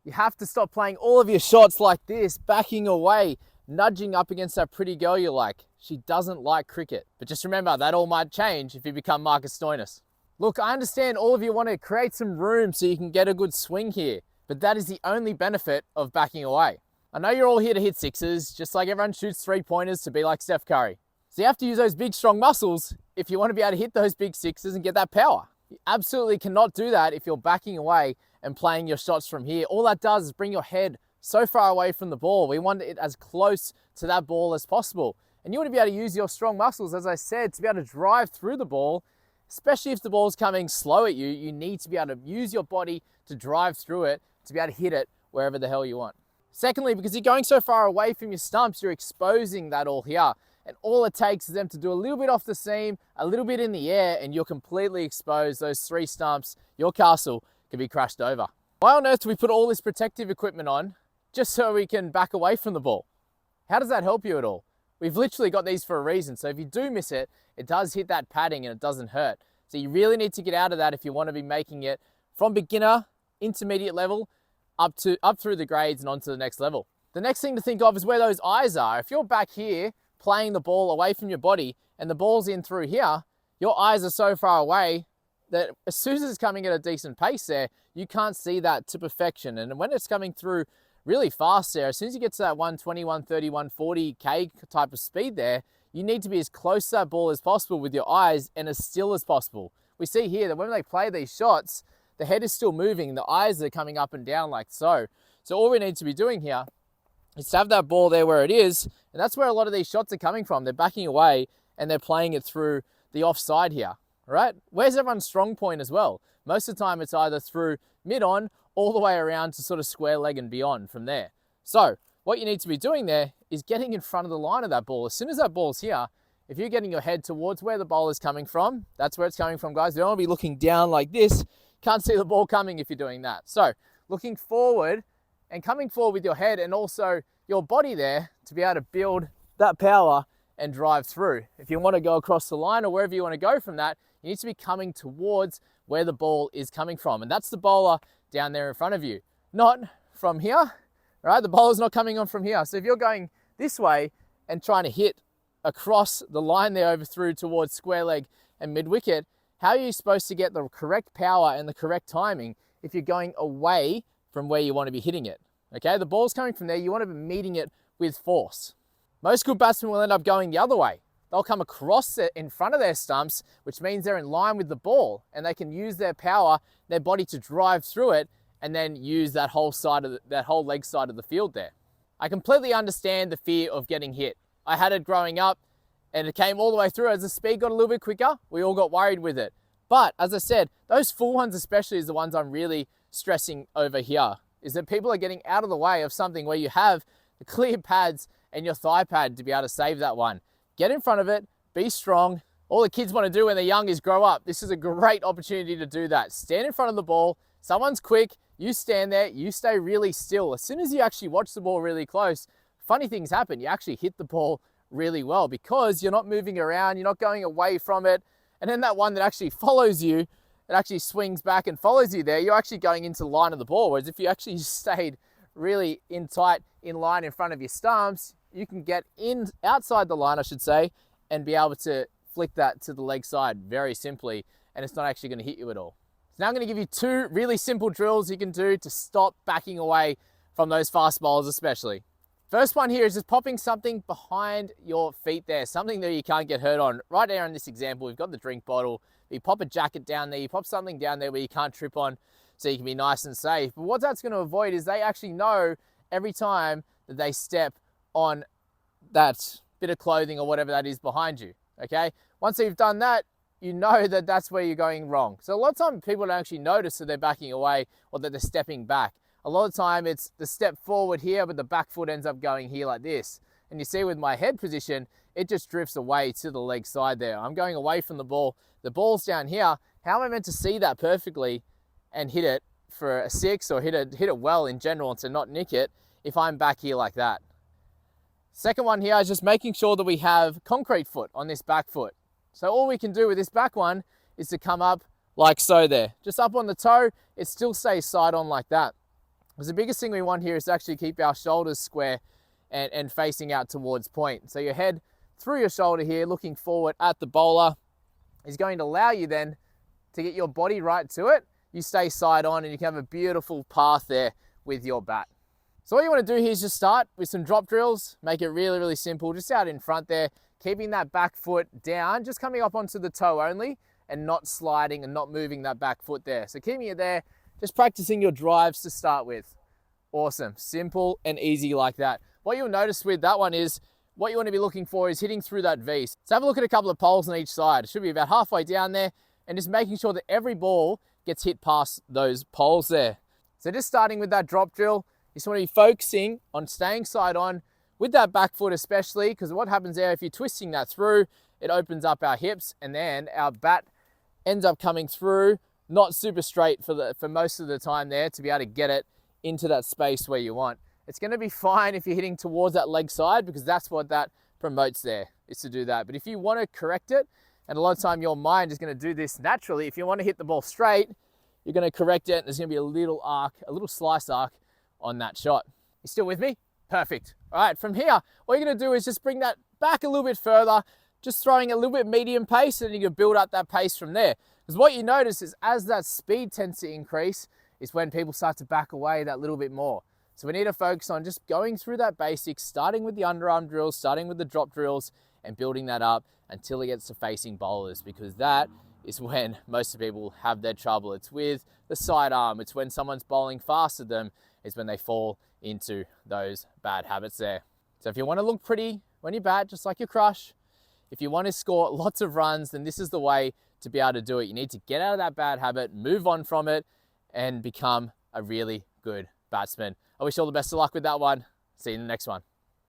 You have to stop playing all of your shots like this, backing away, nudging up against that pretty girl you like. She doesn't like cricket. But just remember, that all might change if you become Marcus Stoinis. Look, I understand all of you want to create some room so you can get a good swing here, but that is the only benefit of backing away. I know you're all here to hit sixes, just like everyone shoots three-pointers to be like Steph Curry. So you have to use those big, strong muscles if you want to be able to hit those big sixes and get that power. You absolutely cannot do that if you're backing away and playing your shots from here. All that does is bring your head so far away from the ball. We want it as close to that ball as possible. And you want to be able to use your strong muscles, as I said, to be able to drive through the ball, especially if the ball's coming slow at you. You need to be able to use your body to drive through it, to be able to hit it wherever the hell you want. Secondly, because you're going so far away from your stumps, you're exposing that all here. And all it takes is them to do a little bit off the seam, a little bit in the air, and you're completely exposed. Those three stumps, your castle can be crashed over. Why on earth do we put all this protective equipment on just so we can back away from the ball? How does that help you at all? We've literally got these for a reason. So if you do miss it, it does hit that padding and it doesn't hurt. So you really need to get out of that if you want to be making it from beginner, intermediate level, up through the grades and onto the next level. The next thing to think of is where those eyes are. If you're back here playing the ball away from your body and the ball's in through here, your eyes are so far away that as soon as it's coming at a decent pace there, you can't see that to perfection. And when it's coming through really fast there, as soon as you get to that 120, 130, 140K type of speed there, you need to be as close to that ball as possible with your eyes and as still as possible. We see here that when they play these shots, the head is still moving, the eyes are coming up and down like so. So all we need to be doing here is to have that ball there where it is, and that's where a lot of these shots are coming from. They're backing away and they're playing it through the offside here, right? Where's everyone's strong point as well? Most of the time it's either through mid-on all the way around to sort of square leg and beyond from there. So what you need to be doing there is getting in front of the line of that ball. As soon as that ball's here, if you're getting your head towards where the ball is coming from, that's where it's coming from, guys. You don't want to be looking down like this. Can't see the ball coming if you're doing that. So looking forward and coming forward with your head and also your body there to be able to build that power and drive through. If you want to go across the line or wherever you want to go from that, you need to be coming towards where the ball is coming from. And that's the bowler down there in front of you, not from here, right? The bowler's not coming on from here. So if you're going this way and trying to hit across the line there over through towards square leg and mid wicket, how are you supposed to get the correct power and the correct timing if you're going away from where you want to be hitting it? Okay, the ball's coming from there, you want to be meeting it with force. Most good batsmen will end up going the other way. They'll come across it in front of their stumps, which means they're in line with the ball and they can use their power, their body to drive through it and then use that whole leg side of the field there. I completely understand the fear of getting hit. I had it growing up and it came all the way through. As the speed got a little bit quicker, we all got worried with it. But as I said, those full ones especially is the ones I'm really stressing over here, is that people are getting out of the way of something where you have the clear pads and your thigh pad to be able to save that one. Get in front of it, be strong. All the kids want to do when they're young is grow up. This is a great opportunity to do that. Stand in front of the ball, someone's quick, you stand there, you stay really still. As soon as you actually watch the ball really close, funny things happen. You actually hit the ball really well because you're not moving around, you're not going away from it. And then that one that actually follows you, it actually swings back and follows you there, you're actually going into the line of the ball. Whereas if you actually stayed really in tight, in line in front of your stumps, you can get in outside the line, I should say, and be able to flick that to the leg side very simply, and it's not actually going to hit you at all. So now I'm going to give you two really simple drills you can do to stop backing away from those fast bowlers especially. First one here is just popping something behind your feet there, something that you can't get hurt on. Right there in this example, we've got the drink bottle. You pop a jacket down there, you pop something down there where you can't trip on so you can be nice and safe. But what that's going to avoid is they actually know every time that they step on that bit of clothing or whatever that is behind you, okay? Once you've done that, you know that that's where you're going wrong. So a lot of times people don't actually notice that they're backing away or that they're stepping back. A lot of the time it's the step forward here, but the back foot ends up going here like this. And you see with my head position, it just drifts away to the leg side there. I'm going away from the ball. The ball's down here. How am I meant to see that perfectly and hit it for a six or hit it well in general and to not nick it if I'm back here like that? Second one here is just making sure that we have concrete foot on this back foot. So all we can do with this back one is to come up like so there. Just up on the toe, it still stays side on like that. Because the biggest thing we want here is to actually keep our shoulders square and facing out towards point. So your head through your shoulder here, looking forward at the bowler, is going to allow you then to get your body right to it. You stay side on and you can have a beautiful path there with your bat. So what you want to do here is just start with some drop drills, make it really, really simple, just out in front there, keeping that back foot down, just coming up onto the toe only and not sliding and not moving that back foot there. So keeping it there, just practicing your drives to start with. Awesome, simple and easy like that. What you'll notice with that one is, what you want to be looking for is hitting through that V. So have a look at a couple of poles on each side. It should be about halfway down there, and just making sure that every ball gets hit past those poles there. So just starting with that drop drill, you just want to be focusing on staying side on with that back foot especially, because what happens there, if you're twisting that through, it opens up our hips and then our bat ends up coming through, not super straight for most of the time there to be able to get it into that space where you want. It's going to be fine if you're hitting towards that leg side, because that's what that promotes there, is to do that. But if you want to correct it, and a lot of time your mind is going to do this naturally, if you want to hit the ball straight, you're going to correct it, and there's going to be a little arc, a little slice arc on that shot. You still with me? Perfect. All right, from here, what you're going to do is just bring that back a little bit further, just throwing a little bit medium pace, and you can build up that pace from there. Because what you notice is as that speed tends to increase, is when people start to back away that little bit more. So we need to focus on just going through that basics, starting with the underarm drills, starting with the drop drills, and building that up until it gets to facing bowlers, because that is when most people have their trouble. It's with the sidearm. It's when someone's bowling faster than them, is when they fall into those bad habits there. So if you want to look pretty when you bat, just like your crush, if you want to score lots of runs, then this is the way to be able to do it. You need to get out of that bad habit, move on from it, and become a really good batsman. I wish you all the best of luck with that one. See you in the next one.